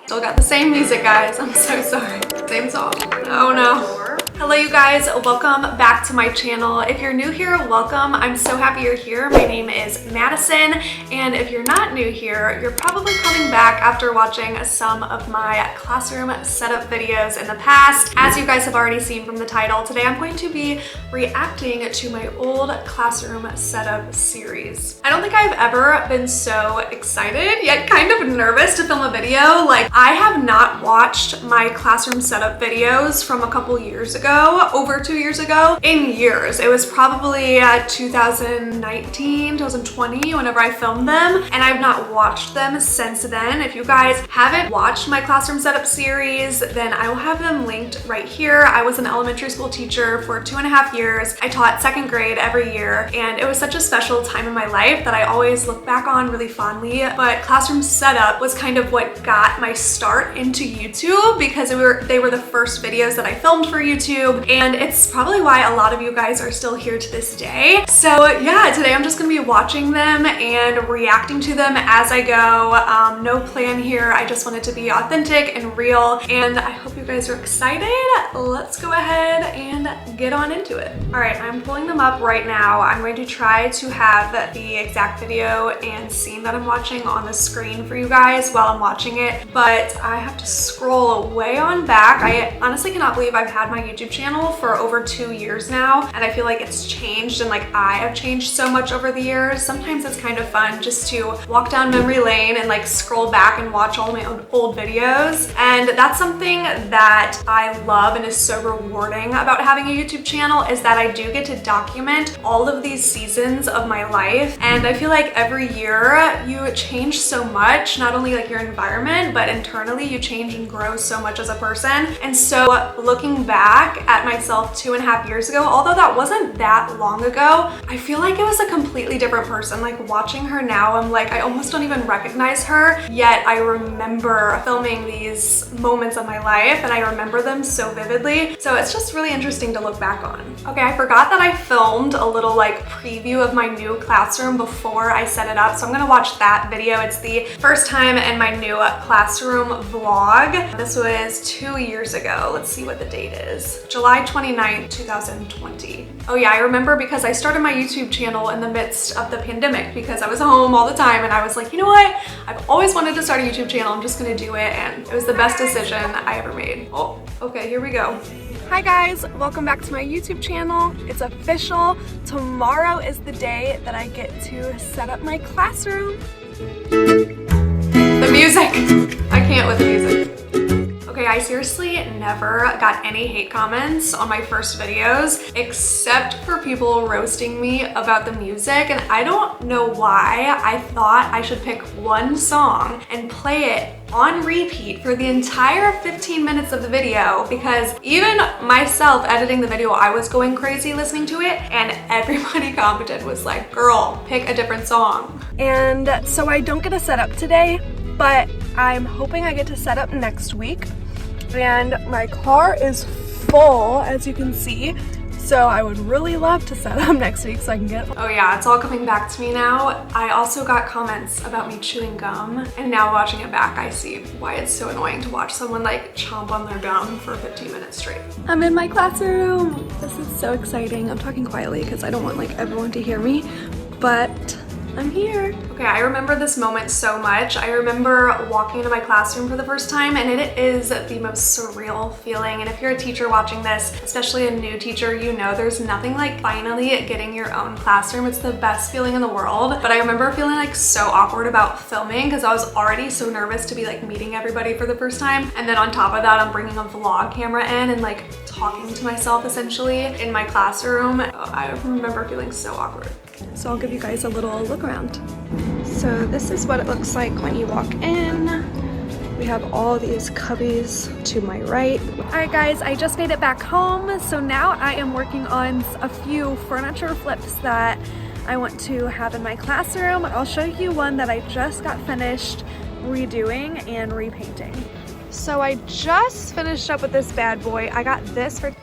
Still got the same music, guys. I'm so sorry. Same song. Oh no. Hello you guys, welcome back to my channel. If you're new here, welcome. I'm so happy you're here. My name is Madison, and if you're not new here, you're probably coming back after watching some of my classroom setup videos in the past. As you guys have already seen from the title, today I'm going to be reacting to my old classroom setup series. I don't think I've ever been so excited, yet kind of nervous to film a video. Like, I have not watched my classroom setup videos from a couple years ago, over 2 years ago, in years. It was probably 2019, 2020 whenever I filmed them, and I've not watched them since then. If you guys haven't watched my classroom setup series, then I will have them linked right here. I was an elementary school teacher for 2.5 years. I taught second grade every year, and it was such a special time in my life that I always look back on really fondly. But classroom setup was kind of what got my start into YouTube, because they were the first videos that I filmed for YouTube, and it's probably why a lot of you guys are still here to this day. So yeah, today I'm just gonna be watching them and reacting to them as I go. No plan here. I just want it to be authentic and real, and I hope you guys are excited. Let's go ahead and get on into it. All right, I'm pulling them up right now. I'm going to try to have the exact video and scene that I'm watching on the screen for you guys while I'm watching it, but I have to scroll way on back. I honestly cannot believe I've had my YouTube channel for over 2 years now, and I feel like it's changed, and like I have changed so much over the years. Sometimes it's kind of fun just to walk down memory lane and like scroll back and watch all my old videos, and that's something that I love and is so rewarding about having a YouTube channel, is that I do get to document all of these seasons of my life. And I feel like every year you change so much, not only like your environment, but internally you change and grow so much as a person. And so looking back at myself 2.5 years ago, although that wasn't that long ago, I feel like it was a completely different person. Like, watching her now, I'm like, I almost don't even recognize her, yet I remember filming these moments of my life and I remember them so vividly. So it's just really interesting to look back on. Okay, I forgot that I filmed a little like preview of my new classroom before I set it up, so I'm gonna watch that video. It's the first time in my new classroom vlog. This was 2 years ago. Let's see what the date is. July 29th, 2020. Oh yeah, I remember because I started my YouTube channel in the midst of the pandemic because I was home all the time, and I was like, you know what? I've always wanted to start a YouTube channel. I'm just gonna do it, and it was the best decision I ever made. Oh, okay, here we go. Hi guys, welcome back to my YouTube channel. It's official. Tomorrow is the day that I get to set up my classroom. The music. I can't with the music. Okay, I seriously never got any hate comments on my first videos, except for people roasting me about the music, and I don't know why. I thought I should pick one song and play it on repeat for the entire 15 minutes of the video, because even myself editing the video, I was going crazy listening to it, and everybody commented was like, girl, pick a different song. And so I don't get a setup today, but I'm hoping I get to set up next week. And my car is full, as you can see, so I would really love to set up next week so I can get. Oh yeah, it's all coming back to me now. I also got comments about me chewing gum, and now watching it back, I see why it's so annoying to watch someone like chomp on their gum for 15 minutes straight. I'm in my classroom. This is so exciting. I'm talking quietly because I don't want like everyone to hear me, but I'm here. Okay, I remember this moment so much. I remember walking into my classroom for the first time, and it is the most surreal feeling. And if you're a teacher watching this, especially a new teacher, you know there's nothing like finally getting your own classroom. It's the best feeling in the world. But I remember feeling like so awkward about filming because I was already so nervous to be like meeting everybody for the first time. And then on top of that, I'm bringing a vlog camera in and like talking to myself essentially in my classroom. I remember feeling so awkward. So I'll give you guys a little look around. So this is what it looks like when you walk in. We have all these cubbies to my right. All right guys, I just made it back home. So now I am working on a few furniture flips that I want to have in my classroom. I'll show you one that I just got finished redoing and repainting. So I just finished up with this bad boy. I got this for,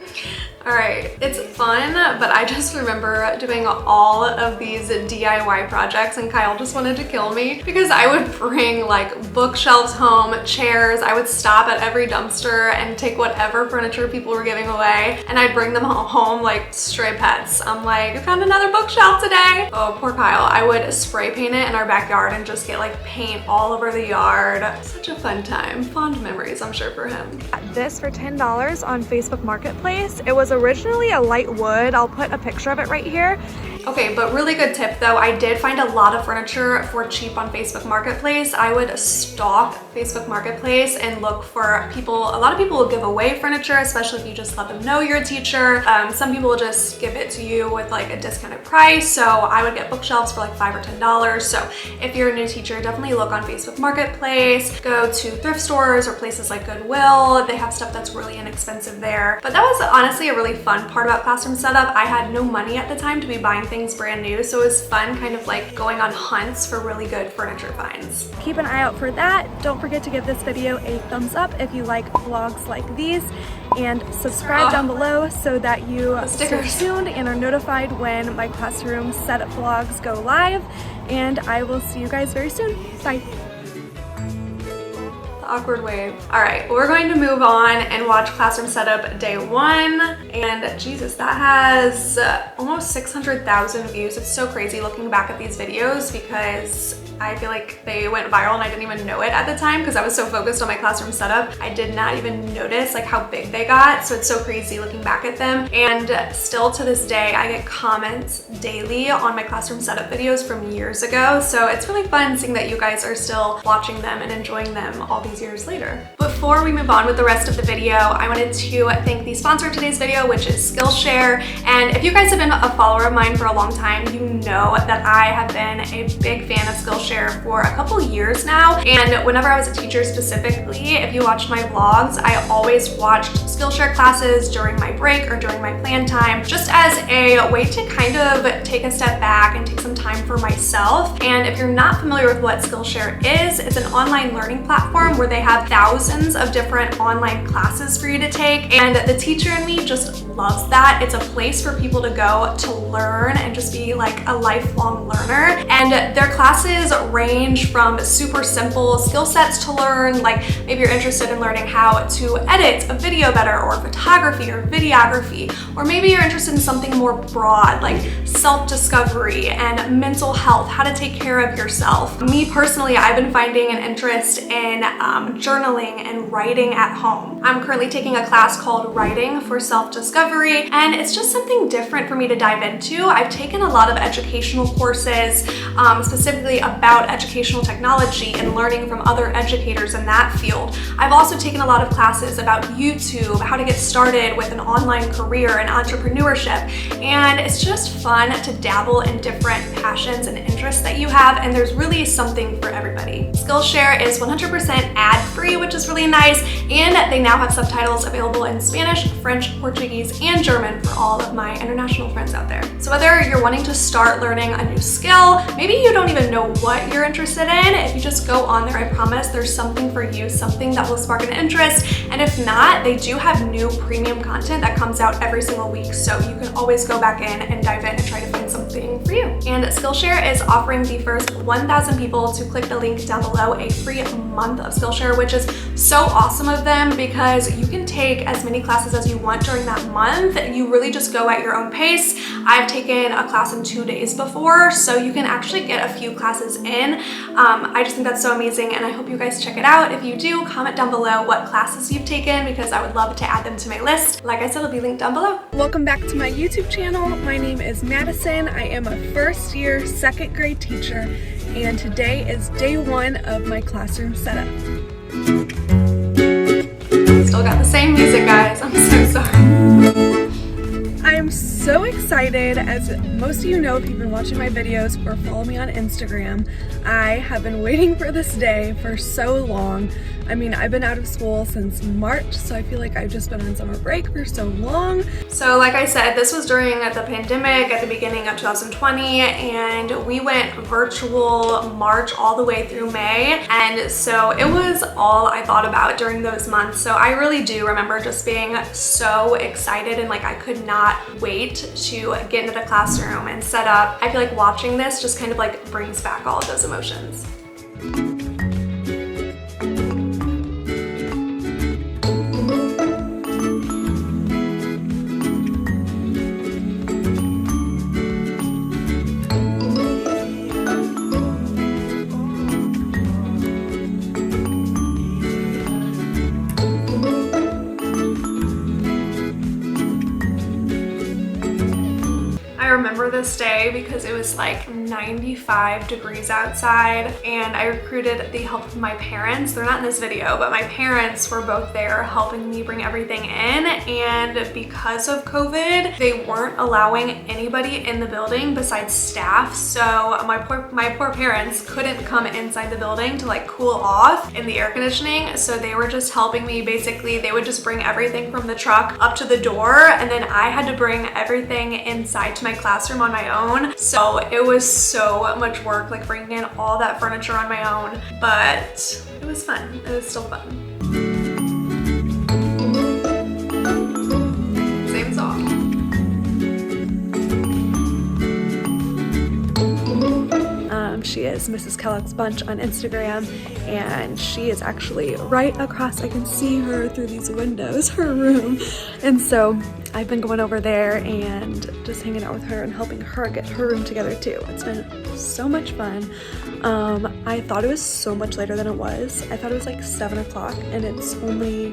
All right, it's fun, but I just remember doing all of these DIY projects and Kyle just wanted to kill me because I would bring like bookshelves home, chairs. I would stop at every dumpster and take whatever furniture people were giving away and I'd bring them home like stray pets. I'm like, I found another bookshelf today. Oh, poor Kyle. I would spray paint it in our backyard and just get like paint all over the yard. Such a fun time. Fond memories, I'm sure, for him. This for $10 on Facebook Marketplace. It was originally a light wood. I'll put a picture of it right here. Okay, but really good tip though. I did find a lot of furniture for cheap on Facebook Marketplace. I would stalk Facebook Marketplace and look for people. A lot of people will give away furniture, especially if you just let them know you're a teacher. Some people will just give it to you with like a discounted price. So I would get bookshelves for like $5 or $10. So if you're a new teacher, definitely look on Facebook Marketplace, go to thrift stores or places like Goodwill. They have stuff that's really inexpensive there. But that was honestly a really fun part about Classroom Setup. I had no money at the time to be buying things brand new, so it was fun kind of like going on hunts for really good furniture finds. Keep an eye out for that. Don't forget to give this video a thumbs up if you like vlogs like these, and subscribe down below so that you stay tuned and are notified when my Classroom Setup vlogs go live, and I will see you guys very soon. Bye. Awkward wave. All right, we're going to move on and watch Classroom Setup Day 1. And Jesus, that has almost 600,000 views. It's so crazy looking back at these videos because I feel like they went viral and I didn't even know it at the time because I was so focused on my Classroom Setup. I did not even notice like how big they got. So it's so crazy looking back at them. And still to this day, I get comments daily on my Classroom Setup videos from years ago. So it's really fun seeing that you guys are still watching them and enjoying them all these years later. Before we move on with the rest of the video, I wanted to thank the sponsor of today's video, which is Skillshare. And if you guys have been a follower of mine for a long time, you know that I have been a big fan of Skillshare for a couple years now. And whenever I was a teacher specifically, if you watched my vlogs, I always watched Skillshare classes during my break or during my plan time, just as a way to kind of take a step back and take some time for myself. And if you're not familiar with what Skillshare is, it's an online learning platform where they have thousands of different online classes for you to take. And the teacher in me just loves that. It's a place for people to go to learn and just be like a lifelong learner. And their classes range from super simple skill sets to learn, like maybe you're interested in learning how to edit a video better, or photography or videography, or maybe you're interested in something more broad like self-discovery and mental health, how to take care of yourself. Me personally, I've been finding an interest in journaling and writing at home. I'm currently taking a class called Writing for Self-Discovery, and it's just something different for me to dive into. I've taken a lot of educational courses, specifically about educational technology and learning from other educators in that field. I've also taken a lot of classes about YouTube, how to get started with an online career and entrepreneurship, and it's just fun to dabble in different passions and interests that you have, and there's really something for everybody. Skillshare is 100% ad-free, which is really nice, and they now have subtitles available in Spanish, French, Portuguese, and German for all of my international friends out there. So whether you're wanting to start learning a new skill, maybe you don't even know what you're interested in, if you just go on there, I promise there's something for you, something that will spark an interest. And if not, they do have new premium content that comes out every single week, so you can always go back in and dive in and try to find something for you. And Skillshare is offering the first 1,000 people to click the link down below a free month of Skillshare, which is so awesome of them because you can take as many classes as you want during that month. You really just go at your own pace. I've taken a class in 2 days before, so you can actually get a few classes in. I just think that's so amazing, and I hope you guys check it out. If you do, comment down below what classes you've taken because I would love to add them to my list. Like I said, it'll be linked down below. Welcome back to my YouTube channel. My name is Madison. I am a first-year, 2nd grade teacher, and today is day 1 of my Classroom Setup. Still got the same music, guys. I'm so sorry. I am so excited. As most of you know, if you've been watching my videos or follow me on Instagram, I have been waiting for this day for so long. I mean, I've been out of school since March, so I feel like I've just been on summer break for so long. So like I said, this was during the pandemic at the beginning of 2020, and we went virtual March all the way through May. And so it was all I thought about during those months. So I really do remember just being so excited, and like I could not wait to get into the classroom and set up. I feel like watching this just kind of like brings back all of those emotions. I remember this day because it was like 95 degrees outside, and I recruited the help of my parents. They're not in this video, but my parents were both there helping me bring everything in. And because of COVID, they weren't allowing anybody in the building besides staff. So my poor parents couldn't come inside the building to like cool off in the air conditioning. So they were just helping me. Basically, they would just bring everything from the truck up to the door, and then I had to bring everything inside to my classroom on my own. So it was so much work, like bringing in all that furniture on my own, but it was fun. It was still fun. Same song. She is Mrs. Kellogg's Bunch on Instagram, and she is actually right across. I can see her through these windows, her room. And so I've been going over there and just hanging out with her and helping her get her room together too. It's been so much fun. I thought it was so much later than it was. I thought it was like 7 o'clock, and it's only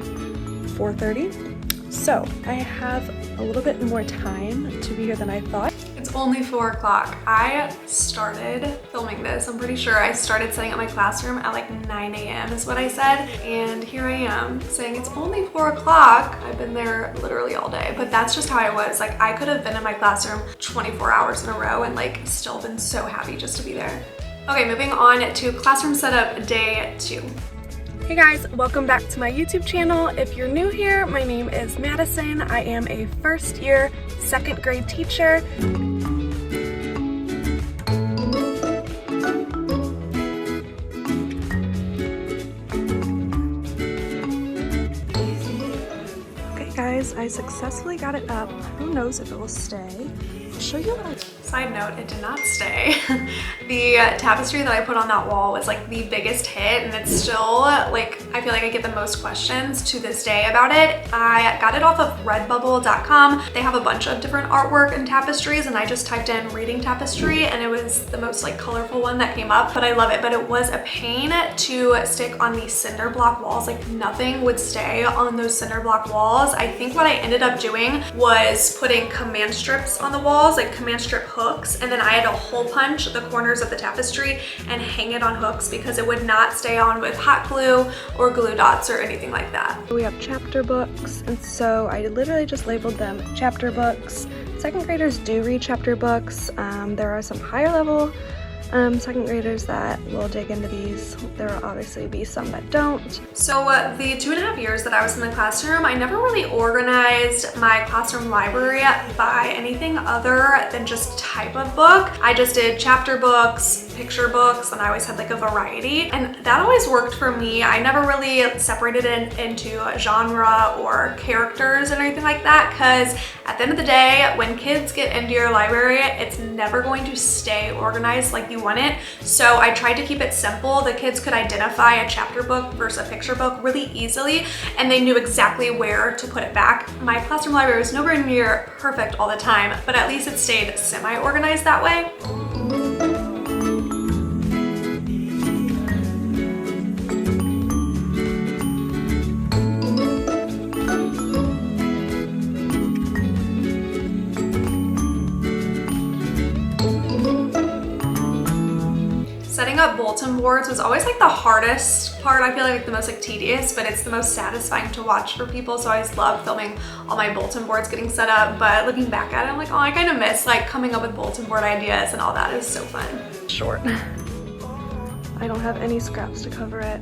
4:30. So I have a little bit more time to be here than I thought. It's only 4 o'clock. I started filming this. I'm pretty sure I started setting up my classroom at like 9 a.m. is what I said. And here I am saying it's only 4 o'clock. I've been there literally all day, but that's just how I was. Like I could have been in my classroom 24 hours in a row and like still been so happy just to be there. Okay, moving on to classroom setup day 2. Hey guys, welcome back to my YouTube channel. If you're new here, my name is Madison. I am a first year, 2nd grade teacher. Okay guys, I successfully got it up. Who knows if it will stay. I'll show you what I... Side note, it did not stay. The tapestry that I put on that wall was like the biggest hit, and it's still like, I feel like I get the most questions to this day about it. I got it off of redbubble.com. They have a bunch of different artwork and tapestries, and I just typed in reading tapestry and it was the most like colorful one that came up, but I love it. But it was a pain to stick on the cinder block walls. Like nothing would stay on those cinder block walls. I think what I ended up doing was putting command strips on the walls, like command strip hooks, and then I had to hole punch the corners of the tapestry and hang it on hooks because it would not stay on with hot glue or glue dots or anything like that. We have chapter books, and so I literally just labeled them chapter books. 2nd graders do read chapter books. There are some higher level 2nd graders that will dig into these. There will obviously be some that don't. So the 2.5 years that I was in the classroom, I never really organized my classroom library by anything other than just type of book. I just did chapter books, picture books, and I always had like a variety, and that always worked for me. I never really separated it into a genre or characters and anything like that, because at the end of the day, when kids get into your library, it's never going to stay organized like you want it. So I tried to keep it simple. The kids could identify a chapter book versus a picture book really easily, and they knew exactly where to put it back. My classroom library was nowhere near perfect all the time, but at least it stayed semi-organized that way. Setting up bulletin boards was always like the hardest part. I feel like the most like tedious, but it's the most satisfying to watch for people. So I always love filming all my bulletin boards getting set up. But looking back at it, I'm like, oh, I kind of miss like coming up with bulletin board ideas and all that. It was so fun. Short. I don't have any scraps to cover it.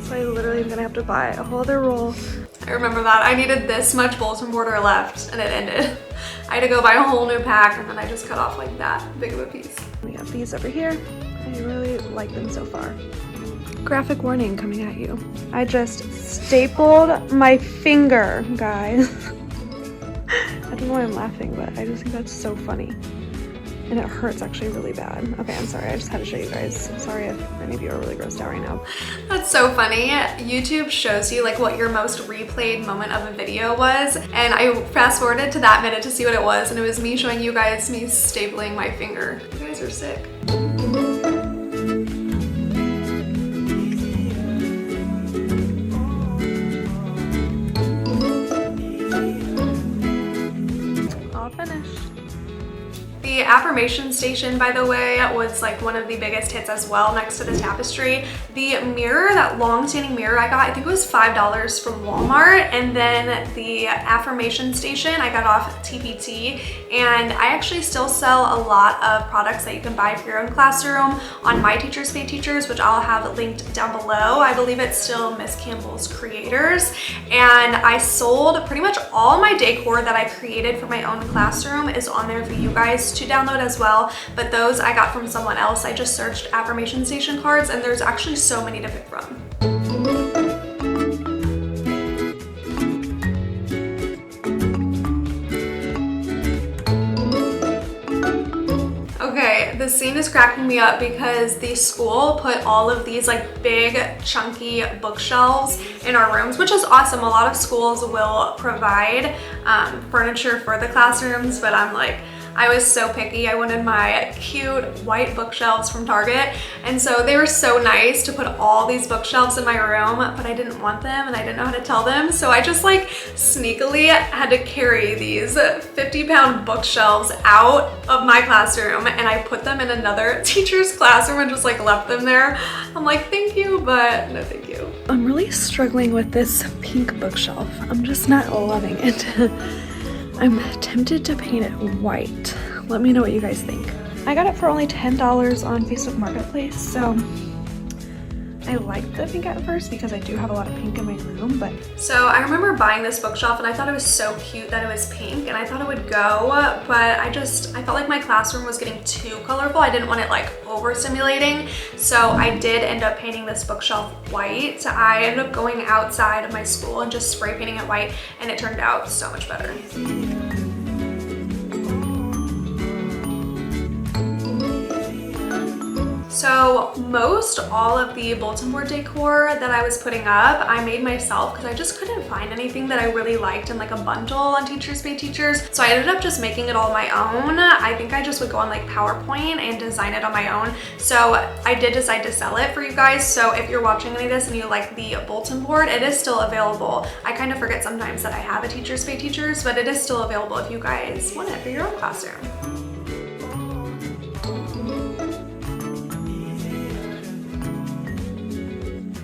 So I literally am gonna have to buy a whole other roll. I remember that. I needed this much bulletin border left and it ended. I had to go buy a whole new pack and then I just cut off like that big of a piece. We got these over here. I really like them so far. Graphic warning coming at you. I just stapled my finger, guys. I don't know why I'm laughing, but I just think that's so funny. And it hurts actually really bad. Okay, I'm sorry, I just had to show you guys. I'm sorry if any of you are really grossed out right now. That's so funny. YouTube shows you like what your most replayed moment of a video was. And I fast forwarded to that minute to see what it was. And it was me showing you guys me stapling my finger. You guys are sick. The Affirmation Station, by the way, was like one of the biggest hits as well, next to the tapestry. The mirror, that long-standing mirror I got, I think it was $5 from Walmart. And then the Affirmation Station, I got off TPT. And I actually still sell a lot of products that you can buy for your own classroom on My Teachers Pay Teachers, which I'll have linked down below. I believe it's still Miss Campbell's Creators. And I sold pretty much all my decor that I created for my own classroom is on there for you guys to download as well, but those I got from someone else. I just searched Affirmation Station cards and there's actually so many to pick from. Okay, the scene is cracking me up because the school put all of these like big chunky bookshelves in our rooms, which is awesome. A lot of schools will provide furniture for the classrooms, but I'm like, I was so picky. I wanted my cute white bookshelves from Target. And so they were so nice to put all these bookshelves in my room, but I didn't want them and I didn't know how to tell them. So I just like sneakily had to carry these 50-pound bookshelves out of my classroom and I put them in another teacher's classroom and just like left them there. I'm like, thank you, but no thank you. I'm really struggling with this pink bookshelf. I'm just not loving it. I'm tempted to paint it white. Let me know what you guys think. I got it for only $10 on Facebook Marketplace, so I liked the pink at first because I do have a lot of pink in my room, but. So I remember buying this bookshelf and I thought it was so cute that it was pink and I thought it would go, but I felt like my classroom was getting too colorful. I didn't want it like overstimulating. So I did end up painting this bookshelf white. I ended up going outside of my school and just spray painting it white and it turned out so much better. So most all of the bulletin board decor that I was putting up, I made myself because I just couldn't find anything that I really liked in like a bundle on Teachers Pay Teachers. So I ended up just making it all my own. I think I just would go on like PowerPoint and design it on my own. So I did decide to sell it for you guys. So if you're watching any of this and you like the bulletin board, it is still available. I kind of forget sometimes that I have a Teachers Pay Teachers, but it is still available if you guys want it for your own classroom.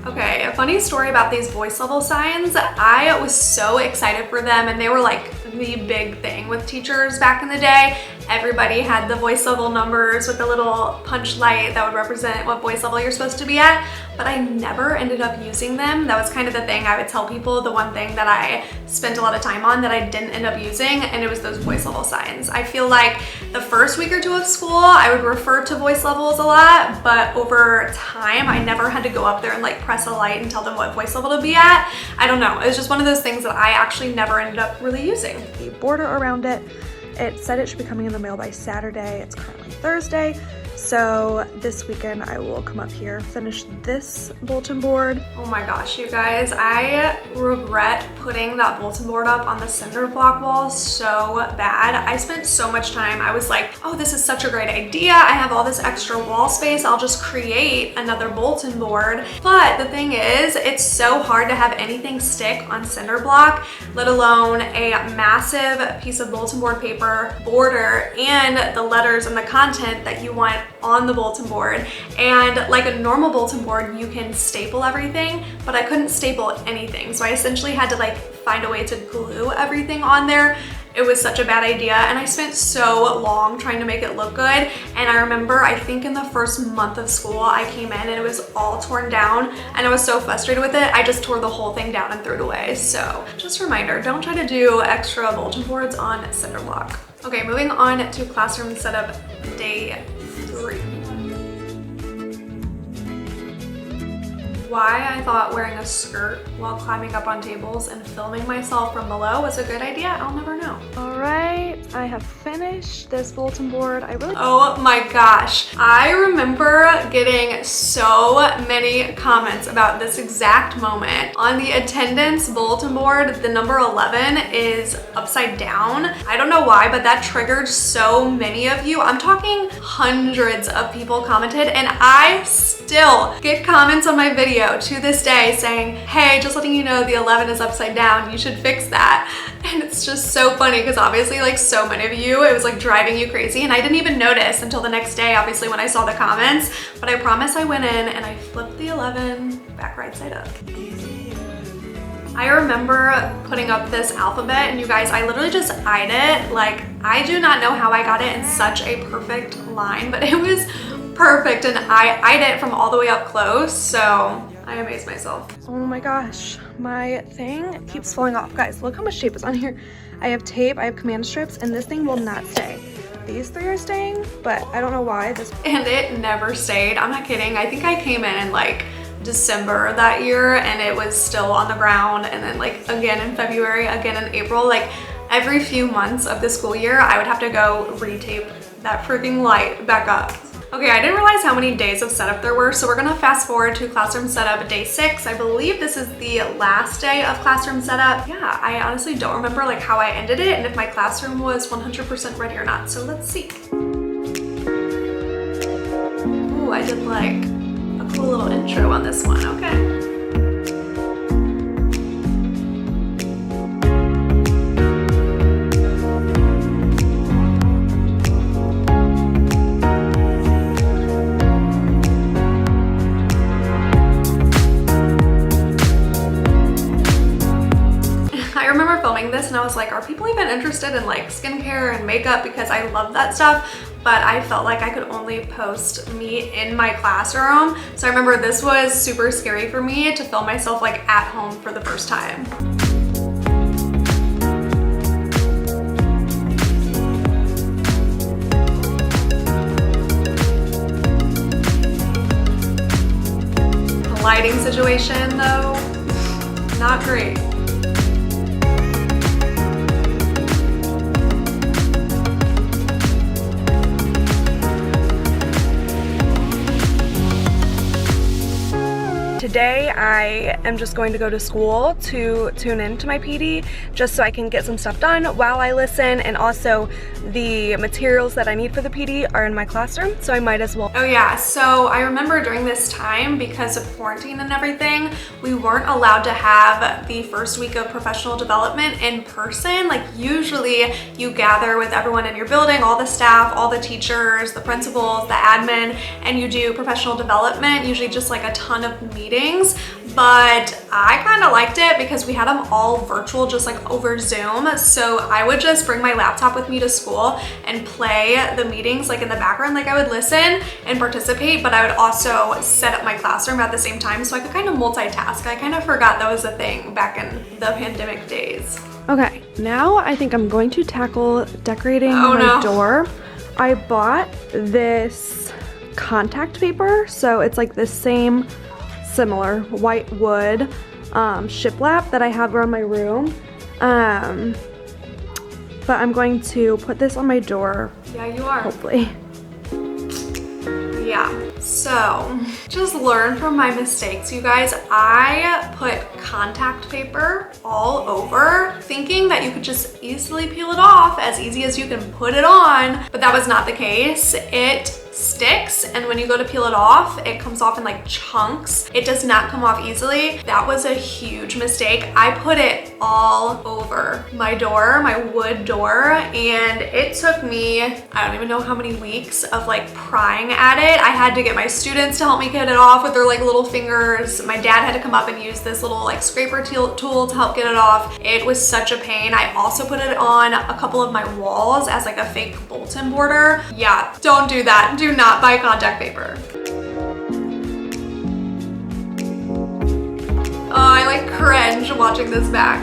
Okay, a funny story about these voice level signs. I was so excited for them and they were like the big thing with teachers back in the day. Everybody had the voice level numbers with the little punch light that would represent what voice level you're supposed to be at, but I never ended up using them. That was kind of the thing I would tell people, the one thing that I spent a lot of time on that I didn't end up using, and it was those voice level signs. I feel like the first week or two of school, I would refer to voice levels a lot, but over time, I never had to go up there and like press a light and tell them what voice level to be at. I don't know, it was just one of those things that I actually never ended up really using. The border around it, it said it should be coming in the mail by Saturday. It's currently Thursday. So this weekend I will come up here, finish this bulletin board. Oh my gosh, you guys, I regret putting that bulletin board up on the cinder block wall so bad. I spent so much time. I was like, oh, this is such a great idea. I have all this extra wall space. I'll just create another bulletin board. But the thing is, it's so hard to have anything stick on cinder block, let alone a massive piece of bulletin board paper, border, and the letters and the content that you want on the bulletin board. And like a normal bulletin board, you can staple everything, but I couldn't staple anything. So I essentially had to like find a way to glue everything on there. it was such a bad idea, and I spent so long trying to make it look good. And I remember, I think in the first month of school, I came in and it was all torn down, and I was so frustrated with it, I just tore the whole thing down and threw it away. So just a reminder, don't try to do extra bulletin boards on cinder block. Okay, moving on to classroom setup day 3. Why I thought wearing a skirt while climbing up on tables and filming myself from below was a good idea, I'll never know. All right, I have finished this bulletin board. Oh my gosh. I remember getting so many comments about this exact moment. On the attendance bulletin board, the number 11 is upside down. I don't know why, but that triggered so many of you. I'm talking hundreds of people commented, and I still get comments on my video to this day saying, hey, just letting you know the 11 is upside down, you should fix that. And it's just so funny because obviously like so many of you, it was like driving you crazy, and I didn't even notice until the next day, obviously, when I saw the comments. But I promise I went in and I flipped the 11 back right side up. I remember putting up this alphabet, and you guys, I literally just eyed it. Like, I do not know how I got it in such a perfect line, but it was perfect, and I eyed it from all the way up close, so I amazed myself. Oh my gosh, my thing keeps falling off. Guys, look how much tape is on here. I have tape, I have command strips, and this thing will not stay. These 3 are staying, but I don't know why. And it never stayed. I'm not kidding. I think I came in like December that year and it was still on the ground, and then like again in February, again in April. Like every few months of the school year, I would have to go retape that freaking light back up. Okay, I didn't realize how many days of setup there were, so we're gonna fast forward to classroom setup day 6. I believe this is the last day of classroom setup. Yeah, I honestly don't remember like how I ended it and if my classroom was 100% ready or not, so let's see. Ooh, I did like a cool little intro on this one, okay. This and I was like, are people even interested in like skincare and makeup, because I love that stuff, but I felt like I could only post me in my classroom. So I remember this was super scary for me to film myself like at home for the first time. The lighting situation though, not great. Today I am just going to go to school to tune into my PD just so I can get some stuff done while I listen, and also the materials that I need for the PD are in my classroom, so I might as well. Oh yeah, so I remember during this time, because of quarantine and everything, we weren't allowed to have the first week of professional development in person. Like usually you gather with everyone in your building, all the staff, all the teachers, the principals, the admin, and you do professional development, usually just like a ton of meetings. But I kind of liked it because we had them all virtual, just like over Zoom. So I would just bring my laptop with me to school and play the meetings like in the background. Like I would listen and participate, but I would also set up my classroom at the same time, so I could kind of multitask. I kind of forgot that was a thing back in the pandemic days. Okay, now I think I'm going to tackle decorating my door. I bought this contact paper, so it's like the same similar white wood shiplap that I have around my room, but I'm going to put this on my door. Yeah, you are. Hopefully. Yeah, so just learn from my mistakes, you guys. I put contact paper all over, thinking that you could just easily peel it off, as easy as you can put it on, but that was not the case. It sticks, and when you go to peel it off, it comes off in like chunks. It does not come off easily. That was a huge mistake. I put it all over my door, my wood door, and it took me, I don't even know how many weeks of like prying at it. I had to get my students to help me get it off with their like little fingers. My dad had to come up and use this little like scraper tool to help get it off. It was such a pain. I also put it on a couple of my walls as like a fake bulletin border. Yeah, don't do that. Do not buy contact paper. Oh, I like cringe watching this back.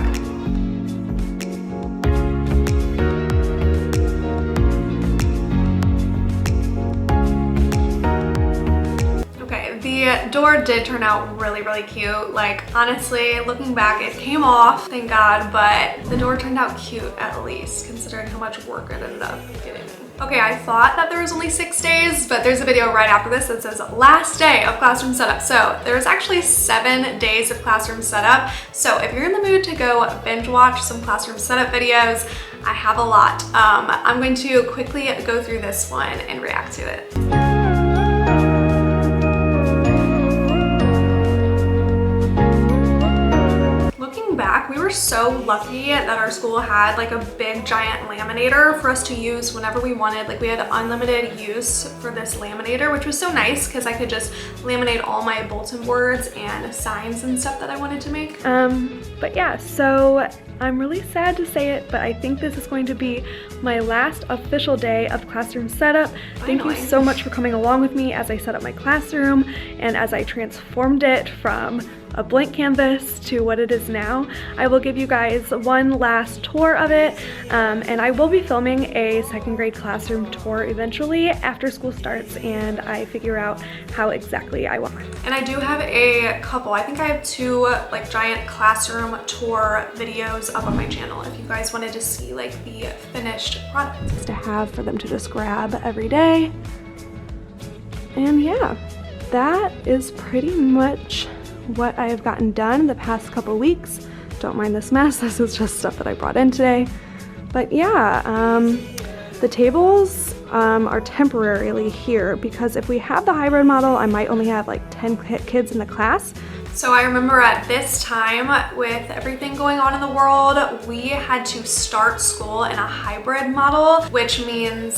Okay, the door did turn out really, really cute. Like, honestly, looking back, it came off, thank God, but the door turned out cute at least, considering how much work it ended up getting. Okay, I thought that there was only 6 days, but there's a video right after this that says last day of classroom setup. So there's actually 7 days of classroom setup. So if you're in the mood to go binge watch some classroom setup videos, I have a lot. I'm going to quickly go through this one and react to it. Back, we were so lucky that our school had like a big giant laminator for us to use whenever we wanted. Like we had unlimited use for this laminator, which was so nice because I could just laminate all my bulletin boards and signs and stuff that I wanted to make. But yeah, so I'm really sad to say it, but I think this is going to be my last official day of classroom setup. Thank you so much for coming along with me as I set up my classroom and as I transformed it from a blank canvas to what it is now. I will give you guys one last tour of it, and I will be filming a 2nd grade classroom tour eventually after school starts and I figure out how exactly I want. And I do have a couple, I think I have 2 like giant classroom tour videos up on my channel if you guys wanted to see like the finished product. To have for them to just grab every day. And yeah, that is pretty much what I have gotten done the past couple weeks. Don't mind this mess, this is just stuff that I brought in today. But yeah, the tables are temporarily here because if we have the hybrid model, I might only have like 10 kids in the class. So I remember at this time, with everything going on in the world, we had to start school in a hybrid model, which means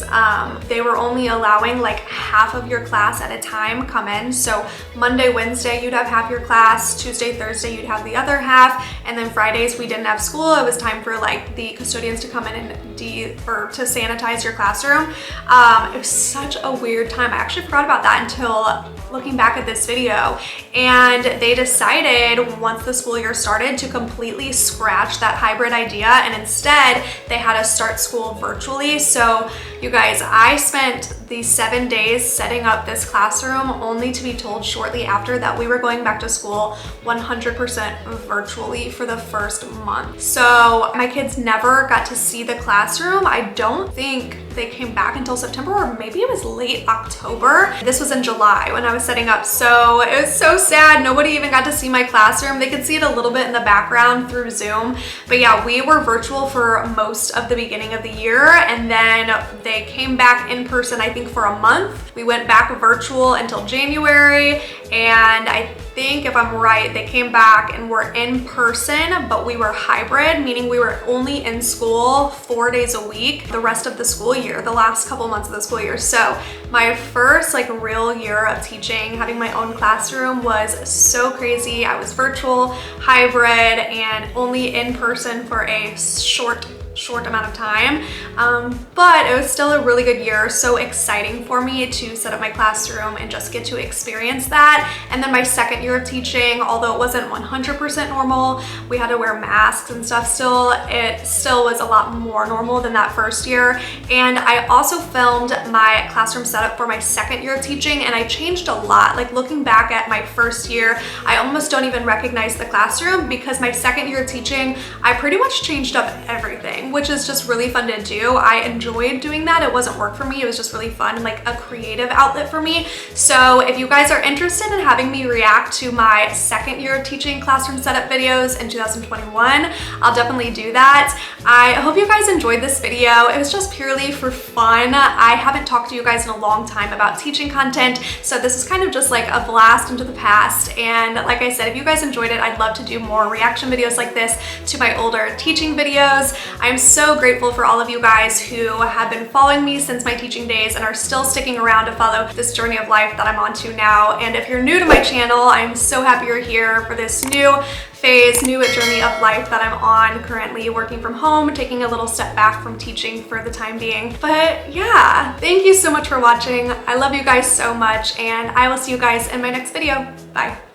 they were only allowing like half of your class at a time come in. So Monday, Wednesday, you'd have half your class, Tuesday, Thursday, you'd have the other half, and then Fridays we didn't have school. It was time for like the custodians to come in and to sanitize your classroom. It was such a weird time. I actually forgot about that until looking back at this video, and they decided once the school year started to completely scratch that hybrid idea, and instead they had us start school virtually. So you guys, I spent these 7 days setting up this classroom only to be told shortly after that we were going back to school 100% virtually for the first month. So my kids never got to see the classroom. I don't think they came back until September, or maybe it was late October. This was in July when I was setting up, so it was so sad. Nobody even got to see my classroom. They could see it a little bit in the background through Zoom, but yeah, we were virtual for most of the beginning of the year, and then they came back in person, I think for a month. We went back virtual until January, and I think, if I'm right, they came back and were in person, but we were hybrid, meaning we were only in school 4 days a week the rest of the school year, the last couple months of the school year. So my first like real year of teaching, having my own classroom, was so crazy. I was virtual, hybrid, and only in person for a short amount of time, but it was still a really good year. So exciting for me to set up my classroom and just get to experience that. And then my second year of teaching, although it wasn't 100% normal, we had to wear masks and stuff still, it still was a lot more normal than that first year. And I also filmed my classroom setup for my second year of teaching, and I changed a lot. Like looking back at my first year, I almost don't even recognize the classroom, because my second year of teaching, I pretty much changed up everything. teaching, which is just really fun to do. I enjoyed doing that. It wasn't work for me. It was just really fun and like a creative outlet for me. So if you guys are interested in having me react to my second year of teaching classroom setup videos in 2021, I'll definitely do that. I hope you guys enjoyed this video. It was just purely for fun. I haven't talked to you guys in a long time about teaching content, so this is kind of just like a blast into the past. And like I said, if you guys enjoyed it, I'd love to do more reaction videos like this to my older teaching videos. I'm so grateful for all of you guys who have been following me since my teaching days and are still sticking around to follow this journey of life that I'm on to now. And if you're new to my channel, I'm so happy you're here for this new phase, new journey of life that I'm on, currently working from home, taking a little step back from teaching for the time being. But yeah, thank you so much for watching. I love you guys so much, and I will see you guys in my next video. Bye.